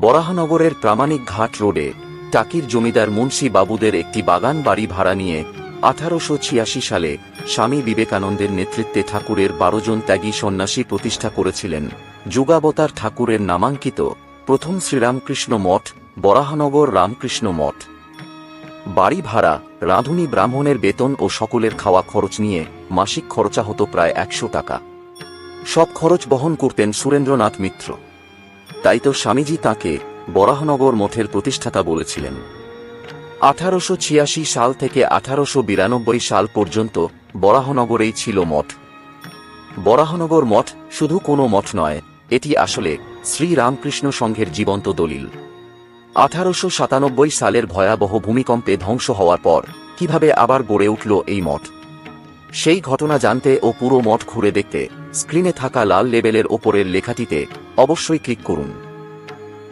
বরাহনগরের প্রামাণিক ঘাট রোডে টাকির জমিদার মুন্সি বাবুদের একটি বাগান বাড়ি ভাড়া নিয়ে 1886 সালে স্বামী বিবেকানন্দের নেতৃত্বে ঠাকুরের 12 জন ত্যাগী সন্ন্যাসী প্রতিষ্ঠা করেছিলেন যুগাবতার ঠাকুরের নামাঙ্কিত প্রথম শ্রীরামকৃষ্ণ মঠ, বরাহনগর রামকৃষ্ণ মঠ। বাড়ি ভাড়া, রাঁধুনি ব্রাহ্মণের বেতন ও সকলের খাওয়া খরচ নিয়ে মাসিক খরচা হতো প্রায় 100 টাকা। সব খরচ বহন করতেন সুরেন্দ্রনাথ মিত্র। তাই তো স্বামীজি তাঁকে বরাহনগর মঠের প্রতিষ্ঠাতা বলেছিলেন। 1886 সাল থেকে 1892 সাল পর্যন্ত বরাহনগরেই ছিল মঠ। বরাহনগর মঠ শুধু কোনো মঠ নয়, এটি আসলে শ্রী রামকৃষ্ণ সংঘের জীবন্ত দলিল। 1897 সালের ভয়াবহ ভূমিকম্পে ধ্বংস হওয়ার পর কিভাবে আবার গড়ে উঠল এই মঠ, সেই ঘটনা জানতে ও পুরো মঠ ঘুরে দেখতে স্ক্রিনে থাকা লাল লেবেলের ওপরের লেখাটিতে অবশ্যই ক্লিক করুন।